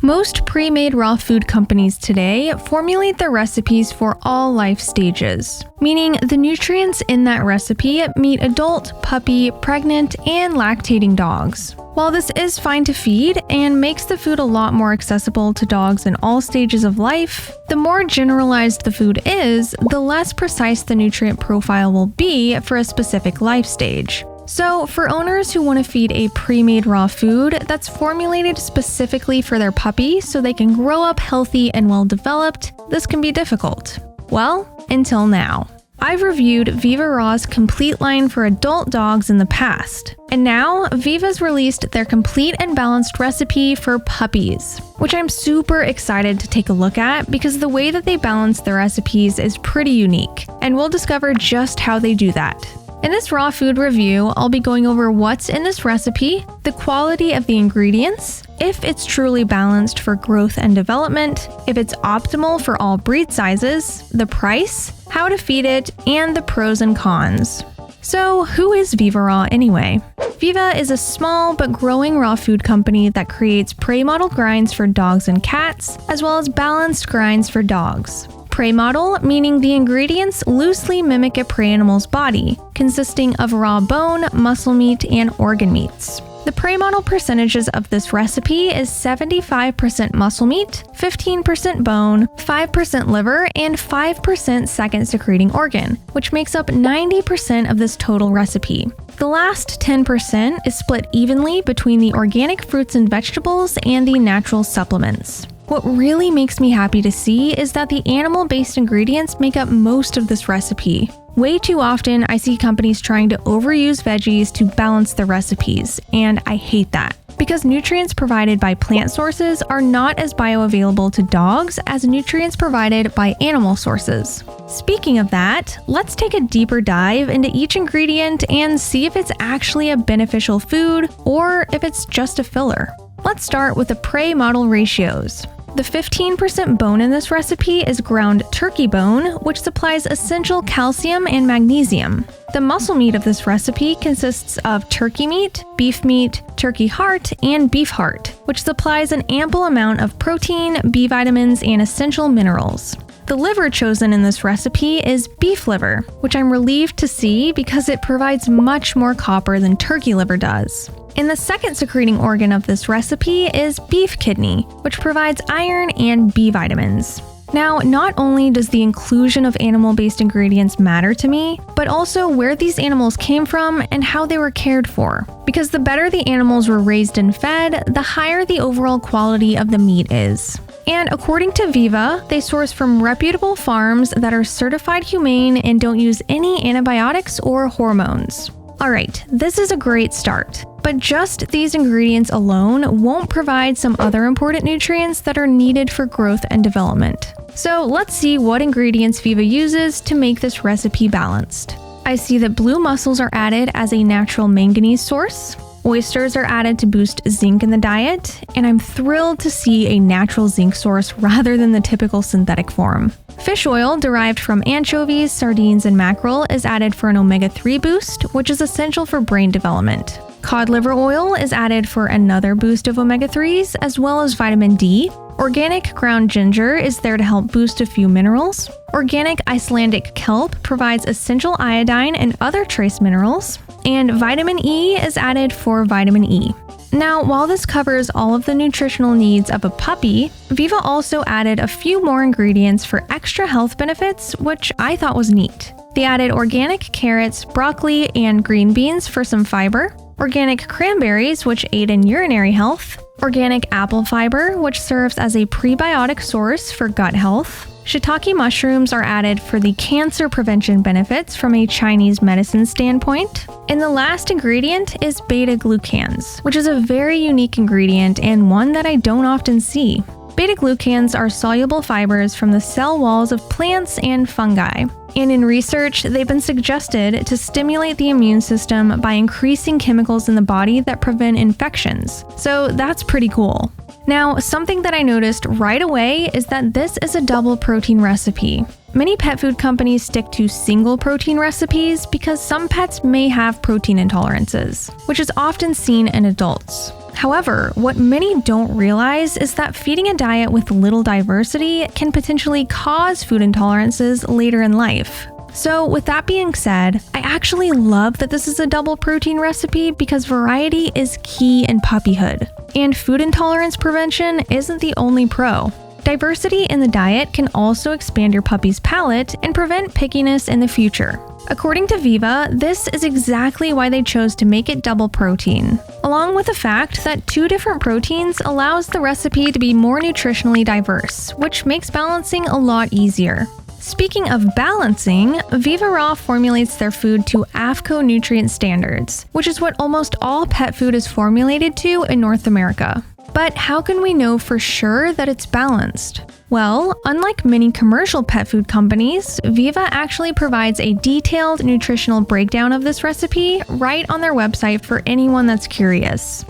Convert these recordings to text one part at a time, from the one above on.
Most pre-made raw food companies today formulate their recipes for all life stages, meaning the nutrients in that recipe meet adult, puppy, pregnant, and lactating dogs. While this is fine to feed and makes the food a lot more accessible to dogs in all stages of life, the more generalized the food is, the less precise the nutrient profile will be for a specific life stage. So, for owners who want to feed a pre-made raw food that's formulated specifically for their puppy so they can grow up healthy and well-developed, this can be difficult. Well, until now. I've reviewed Viva Raw's complete line for adult dogs in the past, and now Viva's released their complete and balanced recipe for puppies, which I'm super excited to take a look at because the way that they balance their recipes is pretty unique, and we'll discover just how they do that. In this raw food review, I'll be going over what's in this recipe, the quality of the ingredients, if it's truly balanced for growth and development, if it's optimal for all breed sizes, the price, how to feed it, and the pros and cons. So, who is Viva Raw anyway? Viva is a small but growing raw food company that creates prey model grinds for dogs and cats, as well as balanced grinds for dogs. Prey model, meaning the ingredients loosely mimic a prey animal's body, consisting of raw bone, muscle meat, and organ meats. The prey model percentages of this recipe is 75% muscle meat, 15% bone, 5% liver, and 5% second secreting organ, which makes up 90% of this total recipe. The last 10% is split evenly between the organic fruits and vegetables and the natural supplements. What really makes me happy to see is that the animal-based ingredients make up most of this recipe. Way too often, I see companies trying to overuse veggies to balance their recipes, and I hate that. Because nutrients provided by plant sources are not as bioavailable to dogs as nutrients provided by animal sources. Speaking of that, let's take a deeper dive into each ingredient and see if it's actually a beneficial food or if it's just a filler. Let's start with the prey model ratios. The 15% bone in this recipe is ground turkey bone, which supplies essential calcium and magnesium. The muscle meat of this recipe consists of turkey meat, turkey heart, and beef heart, which supplies an ample amount of protein, B vitamins, and essential minerals. The liver chosen in this recipe is beef liver, which I'm relieved to see because it provides much more copper than turkey liver does. And the second secreting organ of this recipe is beef kidney, which provides iron and B vitamins. Now, not only does the inclusion of animal-based ingredients matter to me, but also where these animals came from and how they were cared for. Because the better the animals were raised and fed, the higher the overall quality of the meat is. And according to Viva, they source from reputable farms that are certified humane and don't use any antibiotics or hormones. Alright, this is a great start, but just these ingredients alone won't provide some other important nutrients that are needed for growth and development. So let's see what ingredients Viva uses to make this recipe balanced. I see that blue mussels are added as a natural manganese source. Oysters are added to boost zinc in the diet, and I'm thrilled to see a natural zinc source rather than the typical synthetic form. Fish oil derived from anchovies, sardines, and mackerel is added for an omega-3 boost, which is essential for brain development. Cod liver oil is added for another boost of omega-3s, as well as vitamin D. Organic ground ginger is there to help boost a few minerals. Organic Icelandic kelp provides essential iodine and other trace minerals. And vitamin E is added for vitamin E. Now, while this covers all of the nutritional needs of a puppy, Viva also added a few more ingredients for extra health benefits, which I thought was neat. They added organic carrots, broccoli, and green beans for some fiber, organic cranberries, which aid in urinary health, organic apple fiber, which serves as a prebiotic source for gut health. Shiitake mushrooms are added for the cancer prevention benefits from a Chinese medicine standpoint. And the last ingredient is beta-glucans, which is a very unique ingredient and one that I don't often see. Beta-glucans are soluble fibers from the cell walls of plants and fungi. And in research, they've been suggested to stimulate the immune system by increasing chemicals in the body that prevent infections. So that's pretty cool. Now, something that I noticed right away is that this is a double protein recipe. Many pet food companies stick to single protein recipes because some pets may have protein intolerances, which is often seen in adults. However, what many don't realize is that feeding a diet with little diversity can potentially cause food intolerances later in life. So with that being said, I actually love that this is a double protein recipe because variety is key in puppyhood. And food intolerance prevention isn't the only pro. Diversity in the diet can also expand your puppy's palate and prevent pickiness in the future. According to Viva, this is exactly why they chose to make it double protein, along with the fact that 2 different proteins allows the recipe to be more nutritionally diverse, which makes balancing a lot easier. Speaking of balancing, Viva Raw formulates their food to AAFCO nutrient standards, which is what almost all pet food is formulated to in North America. But how can we know for sure that it's balanced? Well, unlike many commercial pet food companies, Viva actually provides a detailed nutritional breakdown of this recipe right on their website for anyone that's curious.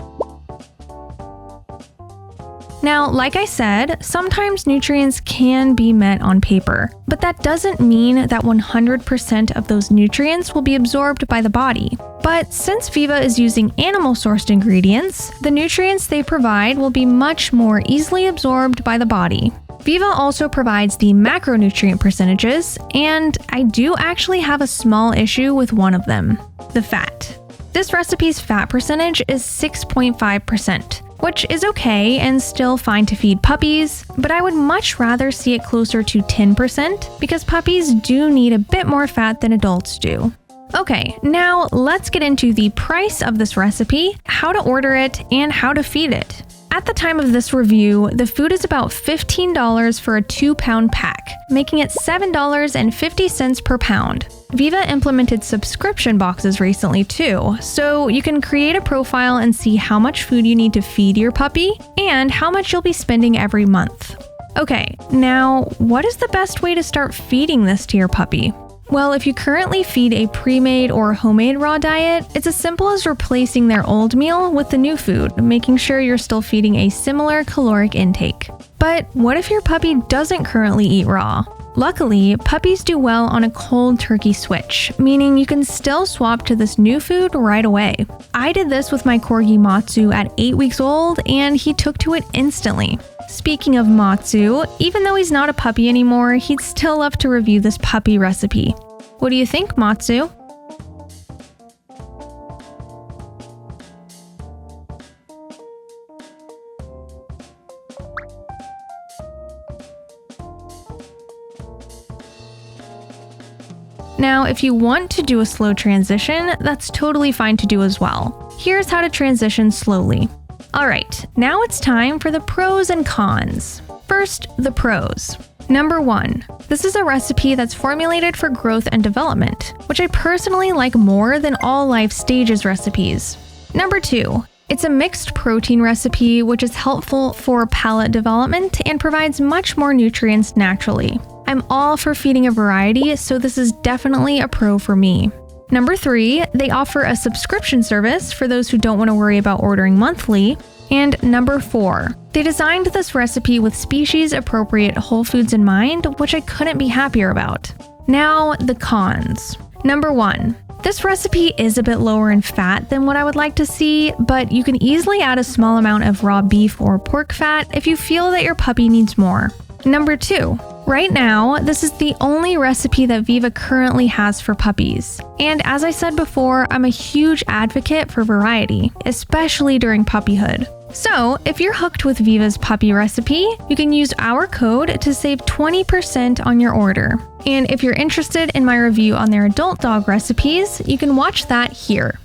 Now, like I said, sometimes nutrients can be met on paper, but that doesn't mean that 100% of those nutrients will be absorbed by the body. But since Viva is using animal-sourced ingredients, the nutrients they provide will be much more easily absorbed by the body. Viva also provides the macronutrient percentages, and I do actually have a small issue with one of them: the fat. This recipe's fat percentage is 6.5%. Which is okay and still fine to feed puppies, but I would much rather see it closer to 10% because puppies do need a bit more fat than adults do. Okay, now let's get into the price of this recipe, how to order it, and how to feed it. At the time of this review, the food is about $15 for a 2-pound pack, making it $7.50 per pound. Viva implemented subscription boxes recently too, so you can create a profile and see how much food you need to feed your puppy and how much you'll be spending every month. Okay, now what is the best way to start feeding this to your puppy? Well, if you currently feed a pre-made or homemade raw diet, it's as simple as replacing their old meal with the new food, making sure you're still feeding a similar caloric intake. But what if your puppy doesn't currently eat raw? Luckily, puppies do well on a cold turkey switch, meaning you can still swap to this new food right away. I did this with my corgi Matsu at 8 weeks old, and he took to it instantly. Speaking of Matsu, even though he's not a puppy anymore, he'd still love to review this puppy recipe. What do you think, Matsu? Now, if you want to do a slow transition, that's totally fine to do as well. Here's how to transition slowly. Alright, now it's time for the pros and cons. First, the pros. Number 1, this is a recipe that's formulated for growth and development, which I personally like more than all life stages recipes. Number 2, it's a mixed protein recipe which is helpful for palate development and provides much more nutrients naturally. I'm all for feeding a variety, so this is definitely a pro for me. Number 3, they offer a subscription service for those who don't want to worry about ordering monthly. And number 4, they designed this recipe with species-appropriate whole foods in mind, which I couldn't be happier about. Now, the cons. Number 1, this recipe is a bit lower in fat than what I would like to see, but you can easily add a small amount of raw beef or pork fat if you feel that your puppy needs more. Number 2, right now, this is the only recipe that Viva currently has for puppies. And as I said before, I'm a huge advocate for variety, especially during puppyhood. So, if you're hooked with Viva's puppy recipe, you can use our code to save 20% on your order. And if you're interested in my review on their adult dog recipes, you can watch that here.